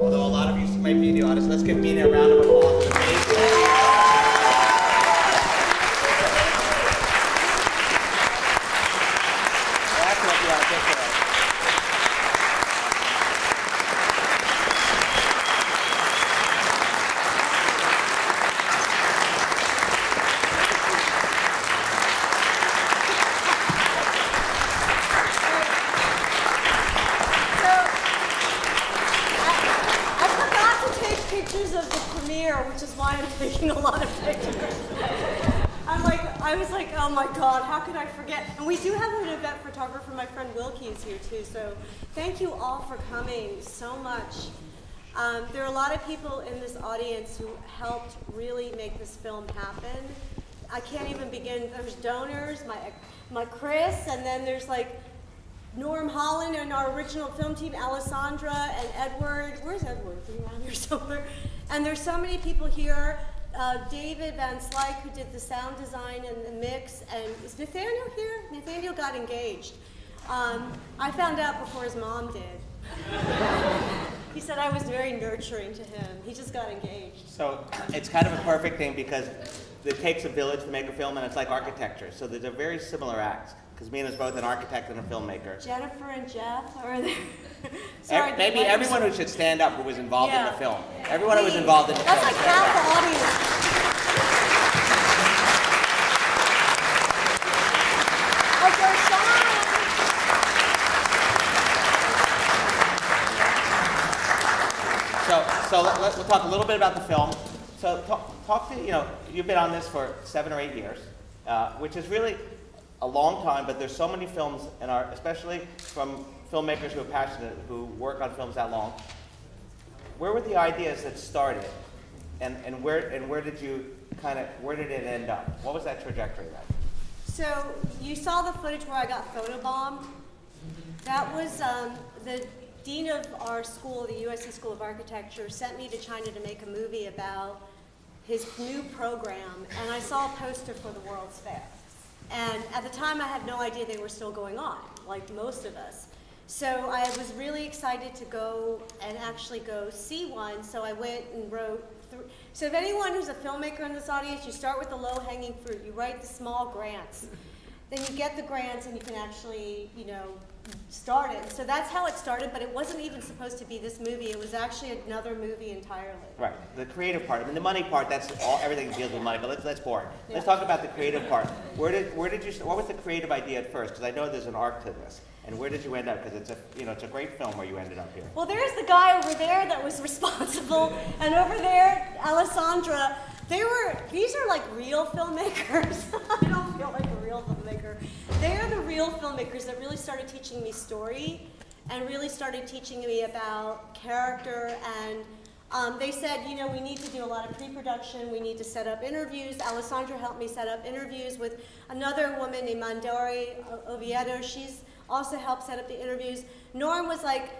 Although a lot of you might be in the audience, let's give Mina a round of applause for the pictures of the premiere, which is why I'm taking a lot of pictures. I was like, oh my God, how could I forget? And we do have an event photographer, my friend Wilkie is here too, so thank you all for coming so much. There are a lot of people in this audience who helped really make this film happen. I can't even begin. There's donors, my Chris, and then there's like Norm Holland and our original film team, Alessandra and Edward. Where's Edward? Is he around here somewhere? And there's so many people here. David Van Slyke, who did the sound design and the mix. And is Nathaniel here? Nathaniel got engaged. I found out before his mom did. He said I was very nurturing to him. He just got engaged. So it's kind of a perfect thing because it takes a village to make a film, and it's like architecture. So there's a very similar acts. Because Mina's both an architect and a filmmaker. Jennifer and Jeff are there. Sorry, maybe everyone who should stand up who was involved in the film. Everyone who was involved in the film. That's like half the audience. So we'll talk a little bit about the film. So talk to, you've been on this for 7 or 8 years, which is really a long time, but there's so many films in our, especially from filmmakers who are passionate, who work on films that long. Where were the ideas that started, and where did it end up? What was that trajectory like? So you saw the footage where I got photobombed. That was the dean of our school, the USC School of Architecture, sent me to China to make a movie about his new program, and I saw a poster for the World's Fair. And at the time, I had no idea they were still going on, like most of us. So I was really excited to go and actually go see one. So I went and wrote through. So if anyone who's a filmmaker in this audience, you start with the low-hanging fruit. You write the small grants. Then you get the grants and you can actually, start it. So that's how it started, but it wasn't even supposed to be this movie. It was actually another movie entirely. Right, the creative part. I mean, the money part, that's everything deals with money, but let's boring. Yeah. Let's talk about the creative part. Where did you, what was the creative idea at first? Because I know there's an arc to this. And where did you end up? Because it's a great film where you ended up here. Well, there's the guy over there that was responsible, and over there, Alessandra. These are like real filmmakers. I don't feel like a real filmmaker. They're the real filmmakers that really started teaching me story and really started teaching me about character. And they said, we need to do a lot of pre-production. We need to set up interviews. Alessandra helped me set up interviews with another woman named Mandori Oviedo. She's also helped set up the interviews. Norm was like,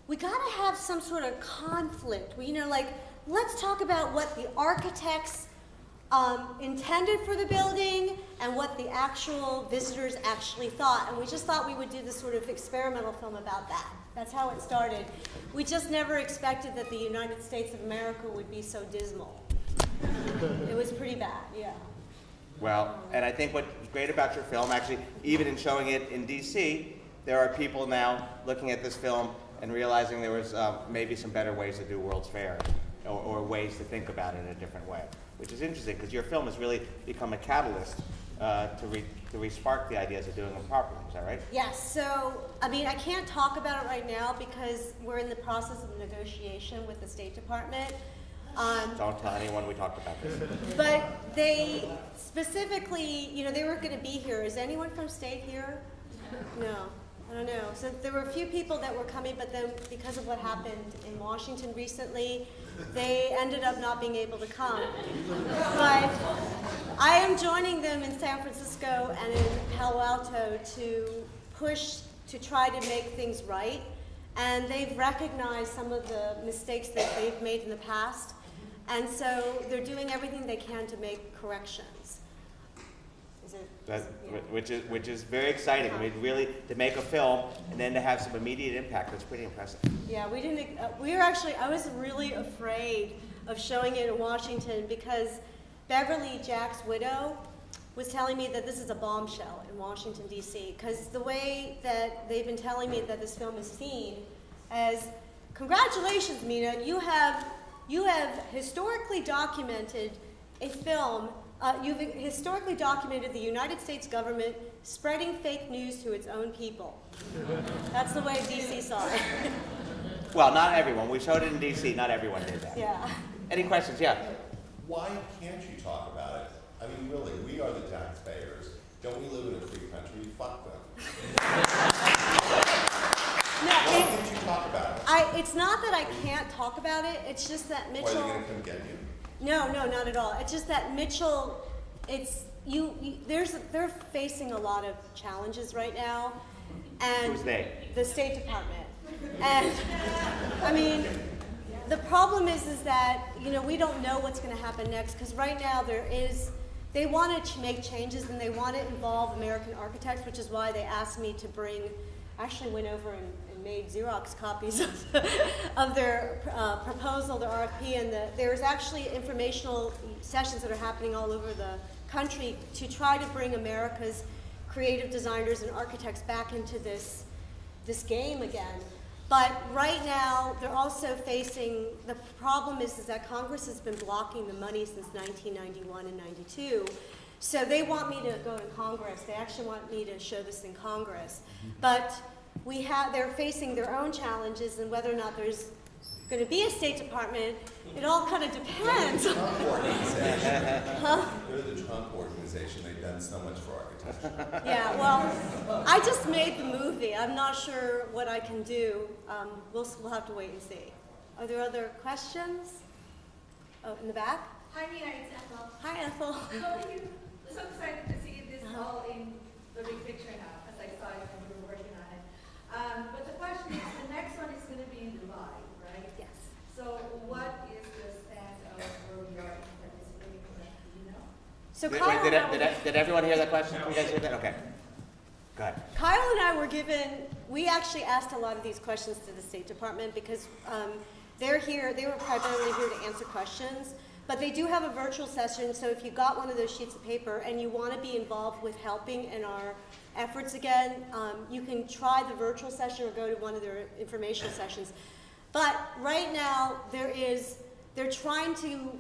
we gotta have some sort of conflict. Let's talk about what the architects intended for the building and what the actual visitors actually thought. And we just thought we would do this sort of experimental film about that. That's how it started. We just never expected that the United States of America would be so dismal. It was pretty bad, yeah. Well, and I think what's great about your film, actually, even in showing it in DC, there are people now looking at this film and realizing there was maybe some better ways to do World's Fair. Or ways to think about it in a different way, which is interesting because your film has really become a catalyst to re-spark the ideas of doing them properly. Is that right? Yes. So, I can't talk about it right now because we're in the process of negotiation with the State Department. Don't tell anyone we talked about this. But they specifically, they were going to be here. Is anyone from State here? No. I don't know. So there were a few people that were coming, but then because of what happened in Washington recently, they ended up not being able to come. But I am joining them in San Francisco and in Palo Alto to push to try to make things right. And they've recognized some of the mistakes that they've made in the past. And so they're doing everything they can to make corrections. Is it? That, Yeah. which is very exciting. I mean, really, to make a film and then to have some immediate impact, that's pretty impressive. Yeah, we didn't, we were actually, I was really afraid of showing it in Washington because Beverly, Jack's widow, was telling me that this is a bombshell in Washington, D.C. Because the way that they've been telling me that this film is seen as, congratulations, Mina, you have historically documented a film, you've historically documented the United States government spreading fake news to its own people. That's the way D.C. saw it. Well, not everyone. We showed it in D.C. Not everyone did that. Yeah. Any questions? Yeah. Why can't you talk about it? I mean, really, we are the taxpayers. Don't we live in a free country? Fuck them. No, Why can't you talk about it? it's not that I can't talk about it. It's just that Why are Mitchell. they going to come get you? No, not at all. It's just that Mitchell. It's they're facing a lot of challenges right now, and Who's they? the State Department. And I mean, the problem is that we don't know what's going to happen next because right now they want to make changes and they want to involve American architects, which is why they asked me to bring. Actually went over and made Xerox copies of their proposal, their RFP, and there's actually informational sessions that are happening all over the country to try to bring America's creative designers and architects back into this game again. But right now, they're also facing, the problem is that Congress has been blocking the money since 1991 and 92. So they want me to go in Congress. They actually want me to show this in Congress. But they're facing their own challenges, and whether or not there's going to be a State Department, it all kind of depends. Trump organization. Huh? They're the Trump organization. They've done so much for architecture. Yeah, well, I just made the movie. I'm not sure what I can do. We'll have to wait and see. Are there other questions? Oh, in the back? Hi, Mina, it's Ethel. Hi, Ethel. So excited to see this all in the big picture now, as I saw it when we were working on it. But the question is, the next one is going to be in Dubai, right? Yes. So what is the stand of where we are in participating in that, do you know? So Kyle and I Did everyone hear that question? Can you guys hear that? Okay. Go ahead. Kyle and I were we actually asked a lot of these questions to the State Department because they were primarily here to answer questions, but they do have a virtual session, so if you got one of those sheets of paper and you want to be involved with helping in our efforts again, you can try the virtual session or go to one of their informational sessions. But right now, they're trying to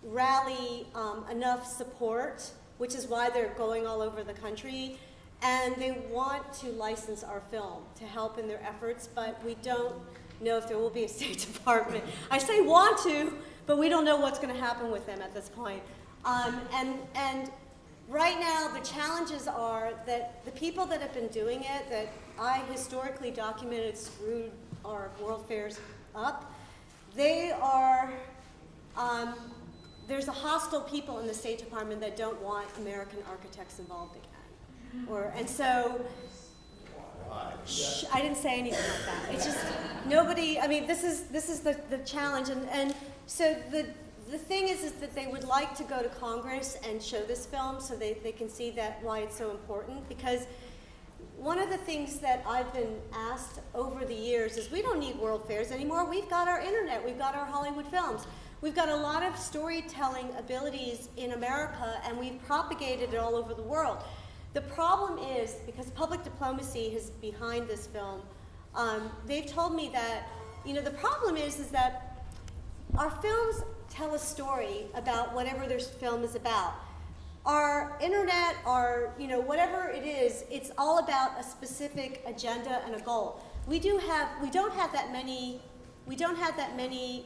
rally enough support, which is why they're going all over the country, and they want to license our film to help in their efforts, but we don't know if there will be a State Department. I say want to, but we don't know what's going to happen with them at this point. And right now, the challenges are that the people that have been doing it, that I historically documented screwed our World Fairs up, they are, there's a hostile people in the State Department that don't want American architects involved again. And so, I didn't say anything like that. It's just nobody. I mean, this is the challenge, and so the thing is that they would like to go to Congress and show this film so they can see that why it's so important. Because one of the things that I've been asked over the years is we don't need World Fairs anymore. We've got our internet. We've got our Hollywood films. We've got a lot of storytelling abilities in America, and we've propagated it all over the world. The problem is, because public diplomacy is behind this film, they've told me that, the problem is that our films tell a story about whatever their film is about. Our internet, whatever it is, it's all about a specific agenda and a goal. We don't have that many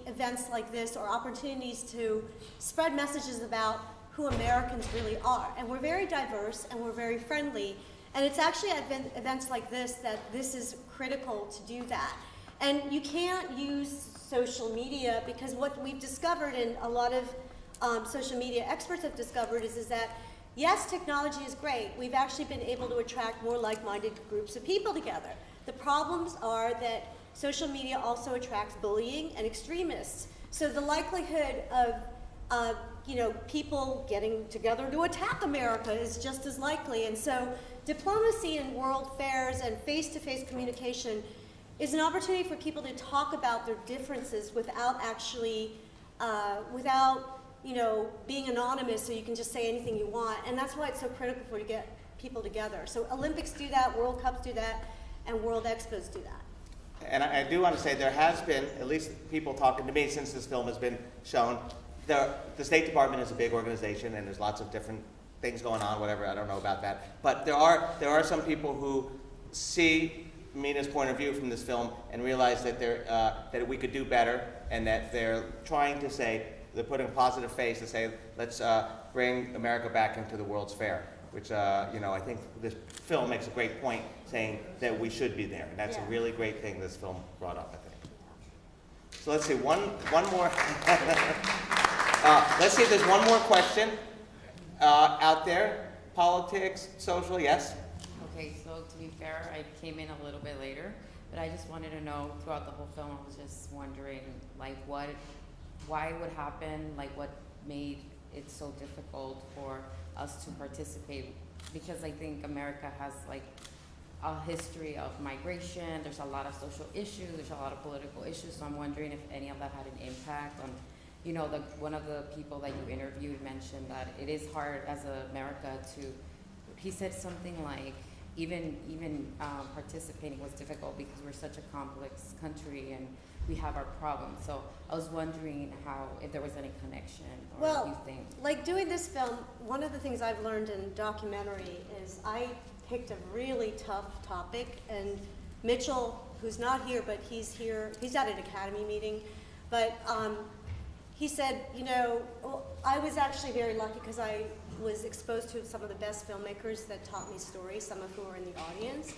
events like this or opportunities to spread messages about who Americans really are. And we're very diverse and we're very friendly. And it's actually at events like this that this is critical to do that. And you can't use social media because what we've discovered, and a lot of social media experts have discovered, is that yes, technology is great. We've actually been able to attract more like-minded groups of people together. The problems are that social media also attracts bullying and extremists. So the likelihood of people getting together to attack America is just as likely. And so diplomacy in world fairs and face-to-face communication is an opportunity for people to talk about their differences without actually, being anonymous, so you can just say anything you want. And that's why it's so critical for you to get people together. So Olympics do that, World Cups do that, and World Expos do that. And I do want to say there has been, at least people talking to me since this film has been shown, the State Department is a big organization and there's lots of different things going on, whatever, I don't know about that. But there are some people who see Mina's point of view from this film and realize that that we could do better, and that they're trying to say, they're putting a positive face to say, let's bring America back into the World's Fair, which I think this film makes a great point saying that we should be there, and that's a really great thing this film brought up, I think. So let's see, one more. Let's see if there's one more question out there. Politics, social, yes? Okay, so to be fair, I came in a little bit later, but I just wanted to know throughout the whole film, I was just wondering, why it would happen, what made it so difficult for us to participate, because I think America has a history of migration, there's a lot of social issues, there's a lot of political issues, so I'm wondering if any of that had an impact on, one of the people that you interviewed mentioned that it is hard as America he said something like, even participating was difficult because we're such a complex country and we have our problems. So I was wondering if there was any connection, or what you think. Doing this film, one of the things I've learned in documentary is I picked a really tough topic, and Mitchell, who's not here, but he's here, he's at an Academy meeting, but he said, I was actually very lucky because I was exposed to some of the best filmmakers that taught me stories, some of whom are in the audience.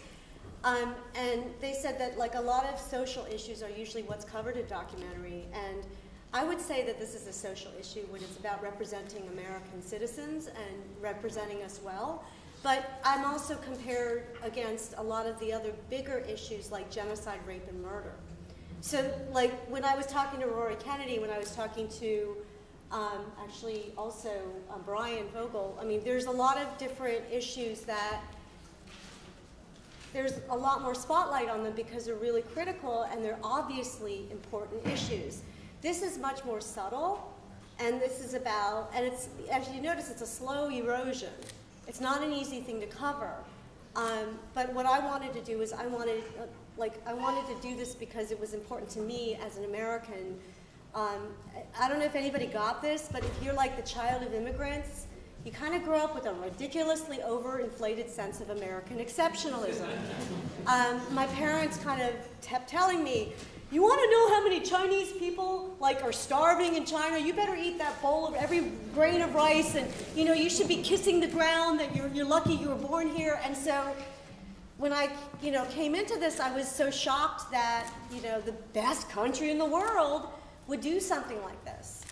And they said that a lot of social issues are usually what's covered in documentary, and I would say that this is a social issue when it's about representing American citizens and representing us well. But I'm also compared against a lot of the other bigger issues like genocide, rape, and murder. So when I was talking to Rory Kennedy, when I was talking to actually also Brian Vogel, there's a lot of different issues that there's a lot more spotlight on them because they're really critical and they're obviously important issues. This is much more subtle, and this is about, and it's, as you notice, it's a slow erosion. It's not an easy thing to cover. But what I wanted to do is I wanted to do this because it was important to me as an American. I don't know if anybody got this, but if you're the child of immigrants, you kind of grow up with a ridiculously overinflated sense of American exceptionalism. My parents kind of kept telling me, you want to know how many Chinese people are starving in China? You better eat that bowl of every grain of rice, and you should be kissing the ground that you're lucky you were born here. And so when I came into this, I was so shocked that the best country in the world would do something like this.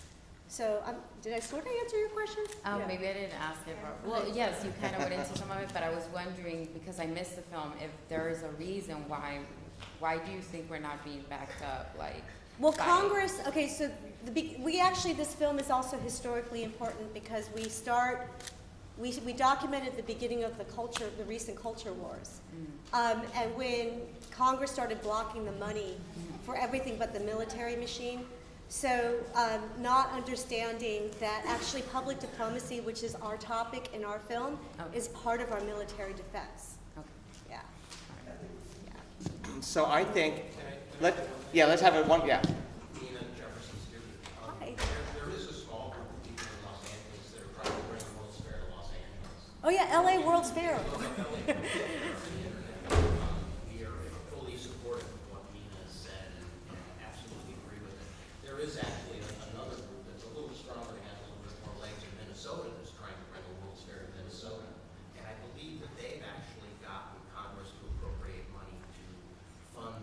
So did I sort of answer your question? Yeah. Maybe I didn't ask it. Well, yes, you kind of went into some of it, but I was wondering, because I missed the film, if there is a reason why do you think we're not being backed up? Well, Congress, okay, so this film is also historically important because we documented the beginning of the recent culture wars. And when Congress started blocking the money for everything but the military machine, so not understanding that actually public diplomacy, which is our topic in our film, is part of our military defense. Okay. Yeah. So I think, let's have it one, yeah. Mina Jefferson student. Hi. There is a small group of people in Los Angeles that are trying to bring the World's Fair to Los Angeles. Oh yeah, LA World's Fair. We are fully supportive of what Mina has said and absolutely agree with it. There is actually another group that's a little stronger and has a little bit more legs in Minnesota that's trying to bring the World's Fair to Minnesota. And I believe that they've actually gotten Congress to appropriate money to fund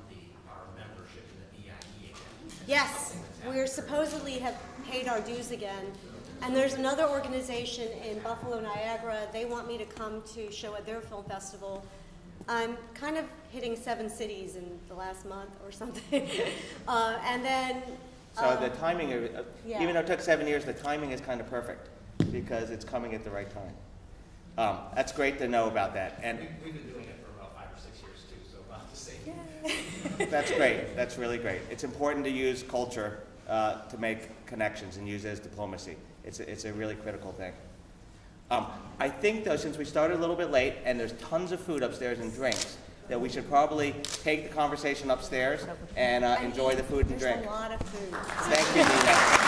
our membership in the BIE again. Yes, we're supposedly have paid our dues again. And there's another organization in Buffalo, Niagara. They want me to come to show at their film festival. I'm kind of hitting 7 cities in the last month or something. And then So the timing, yeah. even though it took 7 years, the timing is kind of perfect because it's coming at the right time. That's great to know about that. And We've been doing it for about 5 or 6 years too, so about the same. that's great. That's really great. It's important to use culture to make connections and use it as diplomacy. It's a really critical thing. I think, though, since we started a little bit late and there's tons of food upstairs and drinks, that we should probably take the conversation upstairs and enjoy the food and drink. There's a lot of food. Thank you, Nina.